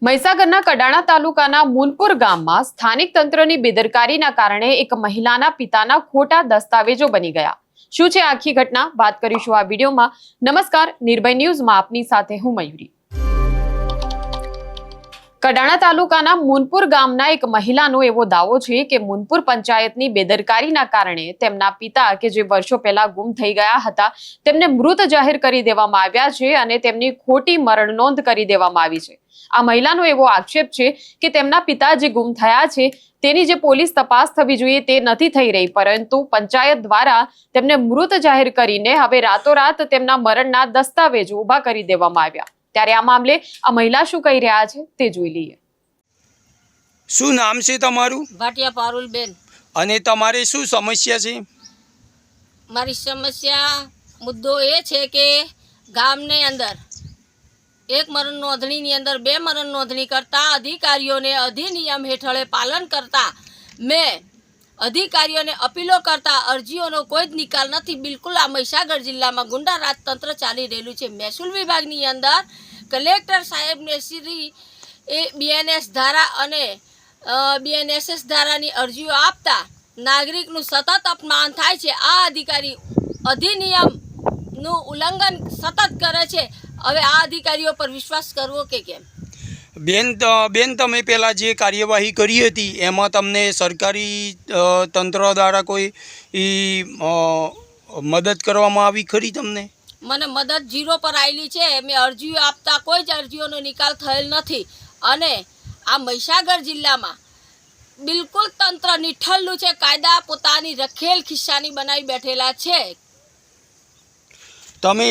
મહીસાગરના કડાણા તાલુકાના મુનપુર ગામમાં સ્થાનિક તંત્રની બેદરકારીના કારણે એક મહિલાના પિતાના ખોટા દસ્તાવેજો બની ગયા। શું છે આખી ઘટના, વાત કરીશું આ વિડીયોમાં। નમસ્કાર, નિર્ભય ન્યૂઝમાં આપની સાથે હું મયુરી। કડાણા તાલુકાના મુનપુર ગામના એક મહિલાનો એવો દાવો છે કે મુનપુર પંચાયતની બેદરકારીના કારણે તેમના પિતા કે જે વર્ષો પહેલા ગુમ થઈ ગયા હતા તેમને મૃત જાહેર કરી દેવામાં આવ્યા છે અને તેમની ખોટી મરણ નોંધ કરી દેવામાં આવી છે। આ મહિલાનો એવો આક્ષેપ છે કે તેમના પિતા જે ગુમ થયા છે તેની જે પોલીસ તપાસ થવી જોઈએ તે નથી થઈ રહી, પરંતુ પંચાયત દ્વારા તેમને મૃત જાહેર કરીને હવે રાતોરાત તેમના મરણના દસ્તાવેજો ઊભા કરી દેવામાં આવ્યા। ત્યારે આ મામલે આ મહિલા શું કહી રહ્યા છે તે જોઈ લઈએ। શું નામ છે તમારું? ભાટિયા પારુલબેન। અને તમારે શું સમસ્યા છે? મારી સમસ્યા મુદ્દો એ છે કે ગામને અંદર એક મરણ નોંધણીની અંદર બે મરણ નોંધણી કરતા અધિકારીઓને અધિનિયમ હેઠળ પાલન કરતા મેં અધિકારીઓને અપીલો કરતા અરજીઓનો કોઈ જ નિકાલ નથી। બિલકુલ આ મહીસાગર જિલ્લામાં ગુંડા રાજતંત્ર ચાલી રહેલું છે। મહેસૂલ વિભાગની અંદર કલેક્ટર સાહેબને શ્રી BNS ધારા અને BNSS ધારાની અરજીઓ આપતા નાગરિકનું સતત અપમાન થાય છે। આ અધિકારી અધિનિયમનું ઉલ્લંઘન સતત કરે છે। હવે આ અધિકારીઓ પર વિશ્વાસ કરવો કે કેમ? બેન તમે પહેલાં જે કાર્યવાહી કરી હતી એમાં તમને સરકારી તંત્ર દ્વારા કોઈ મદદ કરવામાં આવી ખરી? તમને મને મદદ ઝીરો પર આવેલી છે। મેં અરજીઓ આપતા કોઈ જ અરજીઓનો નિકાલ થયેલ નથી અને આ મહીસાગર જિલ્લામાં બિલકુલ તંત્ર નિઠ્ઠલનું છે। કાયદા પોતાની રખેલ ખિસ્સાની બનાવી બેઠેલા છે। તમે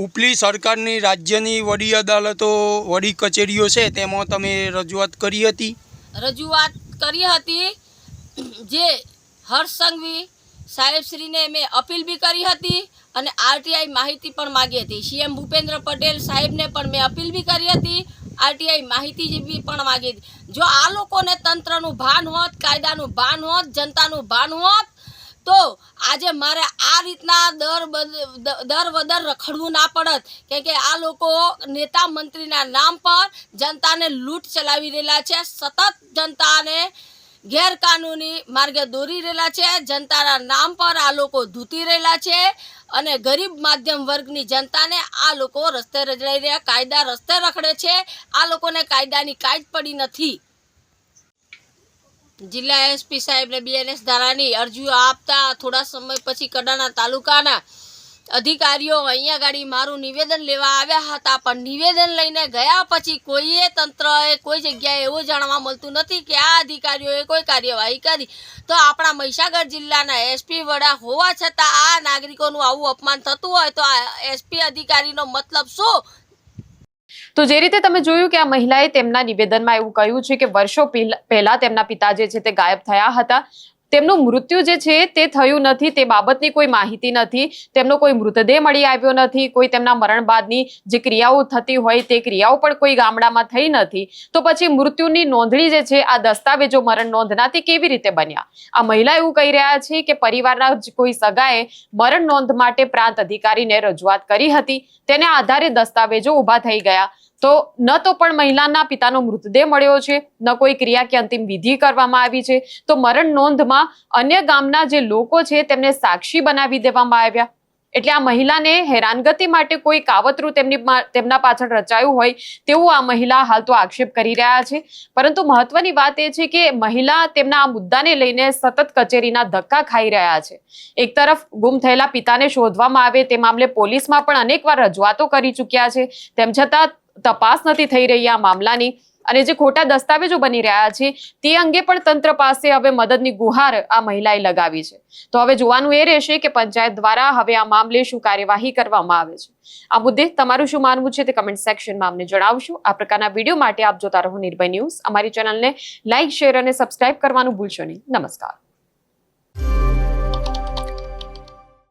ઉપલી સરકારની રાજ્યની વડી અદાલતો વડી કચેરીઓ છે તેમાં તમે રજૂઆત કરી હતી? રજૂઆત કરી હતી, જે હર્ષ સંઘવી સાહેબશ્રીને મેં અપીલ બી કરી હતી અને RTI માહિતી પણ માગી હતી। CM ભૂપેન્દ્ર પટેલ સાહેબને પણ મેં અપીલ બી કરી હતી, RTI માહિતી બી પણ માગી હતી। જો આ લોકોને તંત્રનું ભાન હોત, કાયદાનું ભાન હોત, જનતાનું ભાન હોત તો આજે મારે આ રીતના દર વદર રખડવું ના પડત, કે આ લોકો નેતા મંત્રીના નામ પર જનતાને લૂંટ ચલાવી રહેલા છે। સતત જનતાને ગેરકાનૂની માર્ગે દોરી રહેલા છે। જનતાના નામ પર આ લોકો ધૂતી રહેલા છે અને ગરીબ માધ્યમ વર્ગની જનતાને આ લોકો રસ્તે રજડાઈ રહ્યા, કાયદા રસ્તે રખડે છે। આ લોકોને કાયદાની કાંઈ જ પડી નથી। જિલ્લા SP સાહેબને BNS ધારાની અરજીઓ આપતા થોડા સમય પછી કડાણા તાલુકાના અધિકારીઓ અહીંયા ગાડી મારું નિવેદન લેવા આવ્યા હતા, પણ નિવેદન લઈને ગયા પછી કોઈએ તંત્રએ કોઈ જગ્યાએ એવું જાણવા મળતું નથી કે આ અધિકારીઓએ કોઈ કાર્યવાહી કરી। તો આપણા મહીસાગર જિલ્લાના SP વડા હોવા છતાં આ નાગરિકોનું આવું અપમાન થતું હોય તો આ SP અધિકારીનો મતલબ શું? તો જે રીતે તમે જોયું કે આ મહિલાએ તેમના નિવેદનમાં એવું કહ્યું છે કે વર્ષો પહેલા તેમના પિતા જે છે તે ગાયબ થયા હતા, તેમનું મૃત્યુ જે છે તે થયું નથી, તે બાબતની કોઈ માહિતી નથી, તેમનો કોઈ મૃતદેહ મળી આવ્યો નથી, કોઈ તેમના મરણ બાદની જે ક્રિયાઓ થતી હોય તે ક્રિયાઓ પણ કોઈ ગામડામાં થઈ નથી। તો પછી મૃત્યુની નોંધણી જે છે આ દસ્તાવેજો મરણ નોંધના તે કેવી રીતે બન્યા? આ મહિલા એવું કહી રહ્યા છે કે પરિવારના કોઈ સગાએ મરણ નોંધ માટે પ્રાંત અધિકારીને રજૂઆત કરી હતી, તેને આધારે દસ્તાવેજો ઊભા થઈ ગયા। તો ન તો પણ મહિલાના પિતાનો મૃતદેહ મળ્યો છે, ન કોઈ ક્રિયા કે અંતિમ વિધિ કરવામાં આવી છે, તો મરણ નોંધમાં અન્ય ગામના જે લોકો છે તેમને સાક્ષી બનાવી દેવામાં આવ્યા। એટલે આ મહિલાને હેરાનગતિ માટે કોઈ કાવતરું તેમના પાછળ રચાયું હોય તેવું આ મહિલા હાલ તો આક્ષેપ કરી રહ્યા છે। પરંતુ મહત્વની વાત એ છે કે મહિલા તેમના આ મુદ્દાને લઈને સતત કચેરીના ધક્કા ખાઈ રહ્યા છે। એક તરફ ગુમ થયેલા પિતાને શોધવામાં આવે તે મામલે પોલીસમાં પણ અનેકવાર રજૂઆતો કરી ચૂક્યા છે, તેમ છતાં તપાસ નથી થઈ રહી આ મામલાની, અને જે ખોટા દસ્તાવેજો બની રહ્યા છે તે અંગે પણ તંત્ર પાસે હવે મદદની ગુહાર આ મહિલાએ લગાવી છે। તો હવે જોવાનું એ રહેશે કે પંચાયત દ્વારા હવે આ મામલે શું કાર્યવાહી કરવામાં આવે છે। આ મુદ્દે તમારું શું માનવું છે તે કમેન્ટ સેક્શનમાં અમને જણાવશો। આ પ્રકારના વિડીયો માટે આપ જોતા રહો નિર્ભય ન્યૂઝ। અમારી ચેનલને લાઇક, શેર અને સબસ્ક્રાઇબ કરવાનું ભૂલશો નહીં। નમસ્કાર।